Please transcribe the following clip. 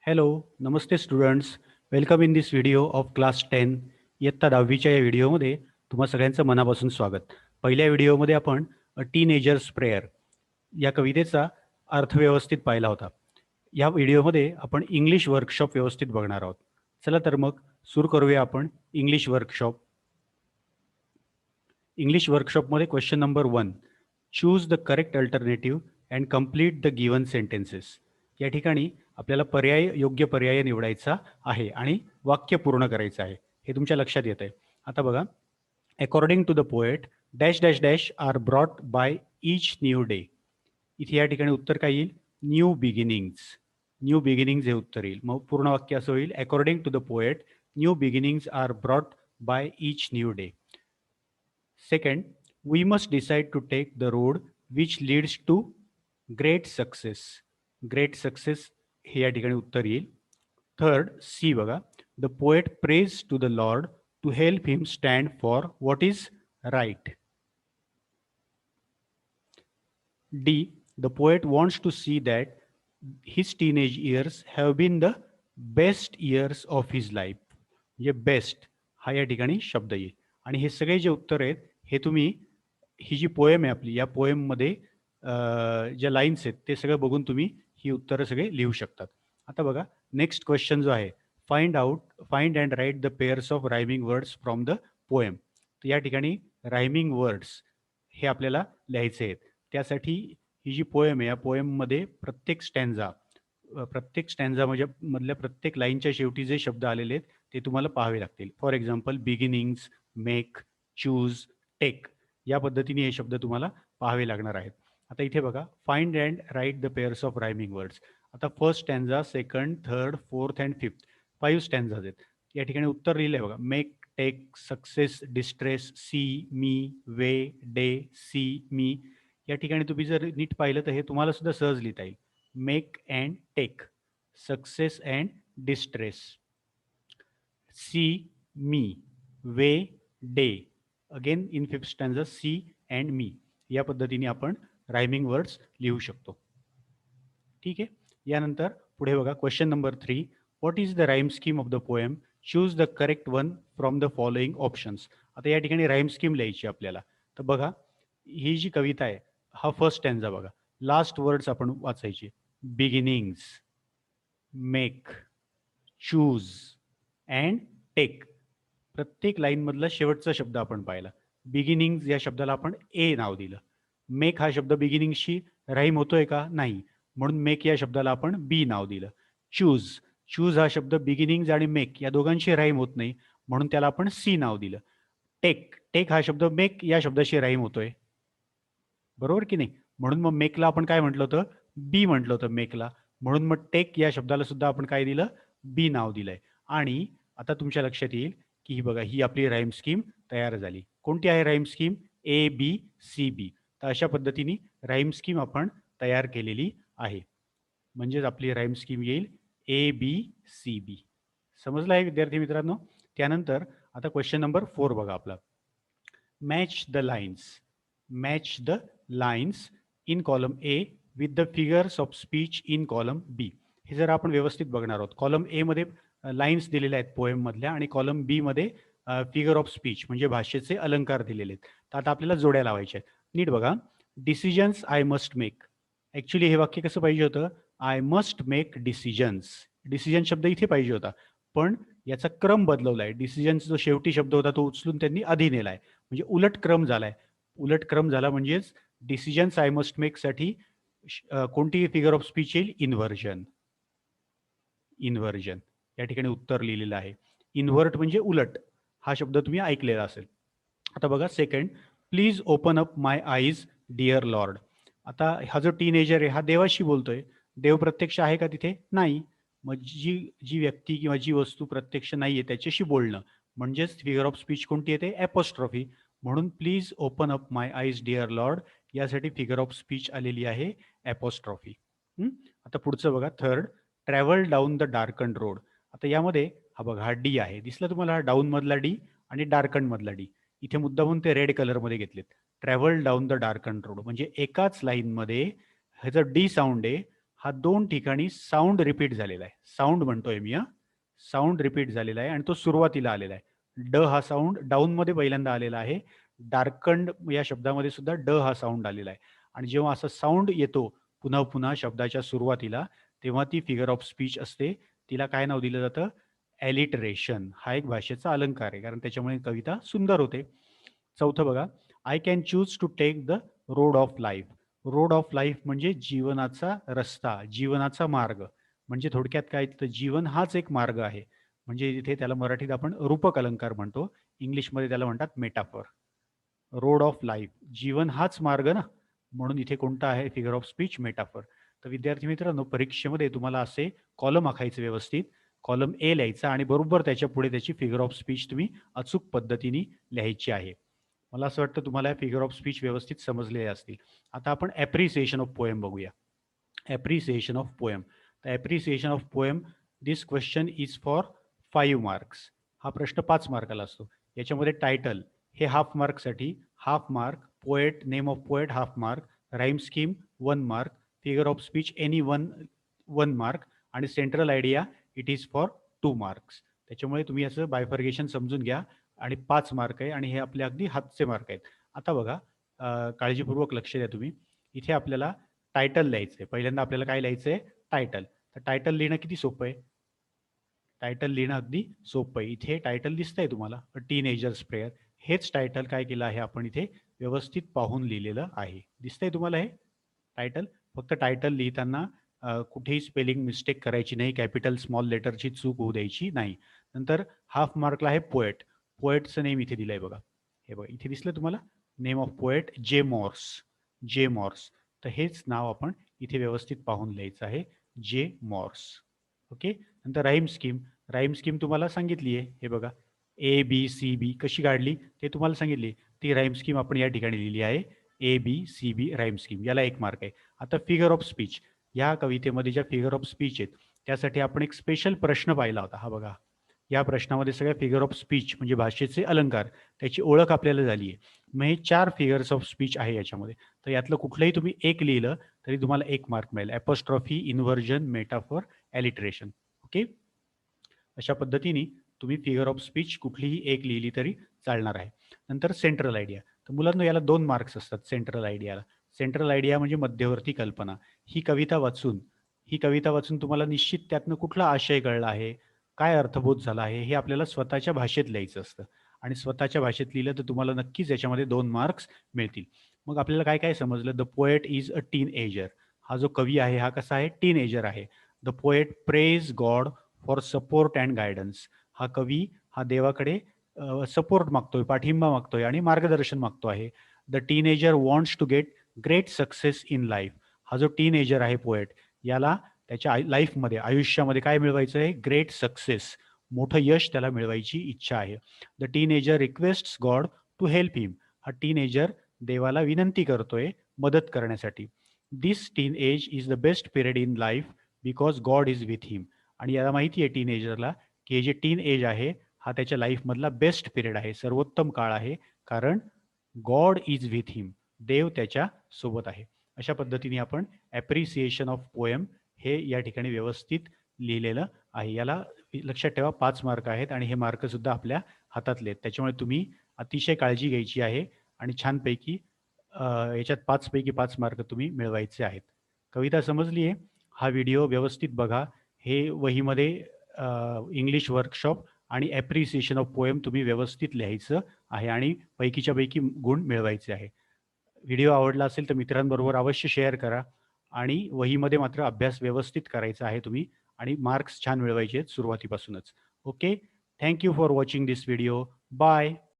Hello, Namaste students. Welcome in this video off class 10. इयत्ता 10वीच्या या व्हिडिओमध्ये तुम्हा सगळ्यांचं मनापासून स्वागत. पहिल्या व्हिडिओमध्ये आपण अ टीनेजर्स प्रेयर या कवितेचा अर्थ व्यवस्थित पाहिला होता. या व्हिडिओमध्ये आपण इंग्लिश वर्कशॉप व्यवस्थित बघणार आहोत. चला तर मग सुरू करूया आपण इंग्लिश वर्कशॉप. इंग्लिश वर्कशॉपमध्ये question number 1. Choose the correct alternative and complete the given sentences. या ठिकाणी आपल्याला योग्य पर्याय निवडायचा आहे आणि वाक्य पूर्ण करायचं आहे. हे तुमच्या लक्षात येत आहे. आता बघा, according to the poet dash dash dash are brought by each new day. इथे या ठिकाणी उत्तर काय येईल? New beginnings. न्यू बिगिनिंग्स हे उत्तर येईल. मग पूर्ण वाक्य असं होईल, according to the poet new beginnings are brought by each new day. Second, we must decide to take the road which leads to great success. Great success हे या ठिकाणी उत्तर येईल. थर्ड, सी बघा, the poet prays to the lord to help him stand for what is right. D, the poet wants to see that his teenage years have been the best years of his life. म्हणजे best हा या ठिकाणी शब्द येईल. आणि हे सगळे जे उत्तर आहेत हे तुम्ही, ही जी पोएम आहे आपली, या पोएममध्ये ज्या लाईन्स आहेत ते सगळं बघून तुम्ही ही उत्तरं सगळे लिहू शकतात. आता बघा, नेक्स्ट क्वेश्चन जो आहे, find and write the pairs of rhyming words from the poem. तर या ठिकाणी रायमिंग वर्ड्स हे आपल्याला लिहायचे आहेत. त्यासाठी ही जी पोएम आहे, या पोएममध्ये प्रत्येक स्टँझा म्हणजे मधल्या प्रत्येक लाईनच्या शेवटी जे शब्द आलेले आहेत ते तुम्हाला पाहावे लागतील. For example, beginnings, make, choose, take या पद्धतीने हे शब्द तुम्हाला पाहावे लागणार आहेत. आता इथे बघा, find and write the pairs of rhyming words. आता first stanza, second, third, fourth and fifth 5 stanzas आहेत. या ठिकाणी उत्तर लिहिलं आहे बघा, make, take, success, distress, see, me, way, day, see, me. या ठिकाणी तुम्ही जर नीट पाहिलं तर हे तुम्हाला सुद्धा सहज लिहिता येईल. Make and take, success and distress, see, me, way, day. Again in fifth stanza, see and me. या पद्धतीने आपण रायमिंग वर्ड्स लिहू शकतो. ठीक आहे. यानंतर पुढे बघा, question number 3. What is the rhyme scheme of the poem? Choose the correct one from the following options. आता या ठिकाणी राईम स्कीम लिहायची आपल्याला. तर बघा, ही जी कविता आहे, हा फर्स्ट स्टँझा बघा, लास्ट वर्ड्स आपण वाचायचे. Beginnings, make, choose and take. प्रत्येक लाईनमधला शेवटचा शब्द आपण पाहिला. बिगिनिंग्स या शब्दाला आपण ए नाव दिलं. मेक हा शब्द बिगिनिंगशी राईम होतोय का? नाही, म्हणून मेक या शब्दाला आपण बी नाव दिलं. चूज, चूज हा शब्द बिगिनिंग्स आणि मेक या दोघांशी राईम होत नाही, म्हणून त्याला आपण सी नाव दिलं. टेक, टेक हा शब्द मेक या शब्दाशी राईम होतोय, बरोबर की नाही? म्हणून मग मेकला आपण काय म्हटलं होतं? बी म्हटलं होतं मेकला. म्हणून मग टेक या शब्दाला सुद्धा आपण काय दिलं? बी नाव दिलंय. आणि आता तुमच्या लक्षात येईल की ही बघा, ही आपली राईम स्कीम तयार झाली. कोणती आहे rhyme scheme? A B C B. तर अशा पद्धतीने राईम स्कीम आपण तयार केलेली आहे. म्हणजेच आपली राईम स्कीम येईल ए बी सी बी. समजलं आहे विद्यार्थी मित्रांनो? त्यानंतर आता क्वेश्चन नंबर 4 बघा आपला. Match the lines. Match the lines in column A with the figures of speech in column B. हे जर आपण व्यवस्थित बघणार आहोत, कॉलम ए मध्ये लाईन्स दिलेल्या आहेत पोएम मधल्या आणि कॉलम बी मध्ये फिगर ऑफ स्पीच म्हणजे भाषेचे अलंकार दिलेले आहेत. तर आता आपल्याला जोड्या लावायच्या आहेत. नीट बघा, decisions I must make. Actually हे वाक्य कसं पाहिजे होतं? I must make decisions. Decision शब्द इथे पाहिजे होता, पण याचा क्रम बदलवलाय. डिसिजन्स जो शेवटी शब्द होता तो उचलून त्यांनी आधी नेलाय, म्हणजे उलट क्रम झालाय. उलट क्रम झाला म्हणजेच डिसिजन्स आय मस्ट मेक साठी कोणती फिगर ऑफ स्पीच येईल? इन्व्हर्जन. इन्व्हर्जन या ठिकाणी उत्तर लिहिलेलं आहे. इन्व्हर्ट म्हणजे उलट. हा शब्द तुम्ही ऐकलेला असेल. आता बघा, second, please open up my eyes dear lord. आता हा जो टीनेजर आहे हा देवाशी बोलतोय. देव प्रत्यक्ष आहे का तिथे? नाही. मग जी जी व्यक्ती किंवा जी वस्तू प्रत्यक्ष नाहीये त्याच्याशी बोलणं, म्हणजेच फिगर ऑफ स्पीच कोणती येते? ॲपॉस्ट्रॉफी. म्हणून please open up my eyes dear lord यासाठी फिगर ऑफ स्पीच आलेली आहे ॲपॉस्ट्रॉफी. आता पुढचं बघा, third, travel down the darken road. आता यामध्ये हा बघा, हा डी आहे, दिसला तुम्हाला? हा डाऊन मधला डी आणि डार्कन मधला डी. इथे मुद्दामून ते रेड कलरमध्ये घेतलेत. Travel down the darken road म्हणजे एकाच लाईनमध्ये ह्याचा डी साऊंड आहे, हा 2 ठिकाणी साउंड रिपीट झालेला आहे. साउंड म्हणतोय मी, साउंड रिपीट झालेला आहे आणि तो सुरुवातीला आलेला आहे. ड हा साउंड डाऊनमध्ये पहिल्यांदा आलेला आहे. डार्कंड या शब्दामध्ये सुद्धा ड हा साउंड आलेला आहे. आणि जेव्हा असा साउंड येतो पुन्हा पुन्हा शब्दाच्या सुरुवातीला, तेव्हा ती फिगर ऑफ स्पीच असते. तिला काय नाव दिलं जातं? ॲलिटरेशन. हा एक भाषेचा अलंकार आहे, कारण त्याच्यामुळे कविता सुंदर होते. चौथं बघा, I can choose to take the road of life. Road of life म्हणजे जीवनाचा रस्ता, जीवनाचा मार्ग. म्हणजे थोडक्यात काय, तर जीवन हाच एक मार्ग आहे. म्हणजे इथे त्याला मराठीत आपण रूपक अलंकार म्हणतो, इंग्लिशमध्ये त्याला म्हणतात मेटाफर. रोड ऑफ लाईफ, जीवन हाच मार्ग ना, म्हणून इथे कोणता आहे फिगर ऑफ स्पीच? मेटाफर. तर विद्यार्थी मित्रांनो, परीक्षेमध्ये तुम्हाला असे कॉलम आखायचे व्यवस्थित. कॉलम ए लिहायचा आणि बरोबर त्याच्या पुढे त्याची फिगर ऑफ स्पीच तुम्ही अचूक पद्धतीने लिहायची आहे. मला असं वाटतं तुम्हाला फिगर ऑफ स्पीच व्यवस्थित समजलेले असतील. आता आपण ॲप्रिसिएशन ऑफ पोएम बघूया. Appreciation of poem. तर appreciation of poem, this question is for 5 marks. हा प्रश्न 5 मार्काला असतो. याच्यामध्ये टायटल हे हाफ मार्कसाठी, half mark, poet, name of poet half mark, rhyme scheme 1 mark, figure of speech any 1 mark आणि central idea it is for 2 marks. त्याच्यामुळे तुम्ही याचं बायफर्गेशन समजून घ्या. आणि 5 मार्क आहे आणि हे आपले अगदी हातचे मार्क आहेत. आता बघा, काळजीपूर्वक लक्ष द्या तुम्ही. इथे आपल्याला टायटल लिहायचं आहे. पहिल्यांदा आपल्याला काय लिहायचं आहे? टायटल. तर टायटल लिहिणं किती सोपं आहे? टायटल लिहिणं अगदी सोपं आहे. इथे टायटल दिसतंय तुम्हाला, अ टीनएजर्स प्रेयर. हेच टायटल काय केलं आहे आपण इथे व्यवस्थित पाहून लिहिलेलं आहे. दिसतंय तुम्हाला हे टायटल? फक्त टायटल लिहिताना कुठेही स्पेलिंग मिस्टेक करायची नाही, कॅपिटल स्मॉल लेटरची चूक होऊ द्यायची नाही. नंतर हाफ मार्कला आहे पोएट. पोएटचं नेम इथे दिलंय बघा. हे बघा इथे दिसलं तुम्हाला? नेम ऑफ पोएट जे मॉर्स. जे मॉर्स. तर हेच नाव आपण इथे व्यवस्थित पाहून लिहायचं आहे, जे मॉर्स. ओके. नंतर राईम स्कीम. राईम स्कीम तुम्हाला सांगितली आहे. हे बघा, ए बी सी बी कशी काढली ते तुम्हाला सांगितली. ती राईम स्कीम आपण या ठिकाणी लिहिली आहे. A B C B rhyme scheme, याला 1 मार्क आहे. आता फिगर ऑफ स्पीच. या कवितेमध्ये ज्या फिगर ऑफ स्पीच आहेत त्यासाठी आपण एक स्पेशल प्रश्न पाहिला होता. हा बघा, या प्रश्नामध्ये सगळ्या फिगर ऑफ स्पीच म्हणजे भाषेचे अलंकार, त्याची ओळख आपल्याला झाली आहे. मग हे 4 फिगर्स ऑफ स्पीच आहे याच्यामध्ये. तर यातलं कुठलंही तुम्ही एक लिहिलं तरी तुम्हाला 1 मार्क मिळेल. Apostrophe, inversion, metaphor, alliteration. Okay. अशा पद्धतीने तुम्ही फिगर ऑफ स्पीच कुठलीही एक लिहिली तरी चालणार आहे. नंतर सेंट्रल आयडिया. तर मुलांना याला 2 मार्क्स असतात सेंट्रल आयडियाला. सेंट्रल आयडिया म्हणजे मध्यवर्ती कल्पना. ही कविता वाचून ही कविता वाचून तुम्हाला निश्चित त्यातनं कुठला आशय कळला आहे, काय अर्थबोध झाला आहे, हे आपल्याला स्वतःच्या भाषेत लिहायचं असतं. आणि स्वतःच्या भाषेत लिहिलं तर तुम्हाला नक्कीच याच्यामध्ये 2 मार्क्स मिळतील. मग आपल्याला काय काय समजलं? The poet is a teenager. हा जो कवी आहे हा कसा आहे? टीनएजर आहे. The poet praise God for support and guidance. हा कवी हा देवाकडे सपोर्ट मागतोय, पाठिंबा मागतोय आणि मार्गदर्शन मागतो आहे. The teenager wants to get great success in life. हा जो टीनेजर आहे पोएट, याला त्याच्या लाईफमध्ये, आयुष्यामध्ये काय मिळवायचं आहे? ग्रेट सक्सेस, मोठं यश त्याला मिळवायची इच्छा आहे. The teenager requests God to help him. हा टीनेजर देवाला विनंती करतोय मदत करण्यासाठी. This teen age is the best period in life because God is with him. आणि याला माहिती आहे टीनेजरला की हे जे टीन एज आहे हा त्याच्या लाईफमधला बेस्ट पिरियड आहे, सर्वोत्तम काळ आहे, कारण गॉड इज विथ हिम, देव त्याच्या सोबत आहे. अशा पद्धतीने आपण ॲप्रिसिएशन ऑफ पोएम हे या ठिकाणी व्यवस्थित लिहिलेलं आहे. याला लक्षात ठेवा 5 मार्क आहेत आणि हे मार्कसुद्धा आपल्या हातातले आहेत. त्याच्यामुळे तुम्ही अतिशय काळजी घ्यायची आहे आणि छानपैकी याच्यात 5 पैकी 5 मार्क तुम्ही मिळवायचे आहेत. कविता समजली आहे? हा व्हिडिओ व्यवस्थित बघा. हे वहीमध्ये इंग्लिश वर्कशॉप आणि ॲप्रिसिएशन ऑफ पोएम तुम्ही व्यवस्थित लिहायचं आहे आणि पैकीच्या पैकी गुण मिळवायचे आहे. व्हिडिओ आवडला असेल तर मित्रांबरोबर अवश्य शेअर करा आणि वहीमध्ये मात्र अभ्यास व्यवस्थित करायचा आहे तुम्ही आणि मार्क्स छान मिळवायचे आहेत सुरुवातीपासूनच. Okay. Thank you for watching this video. Bye.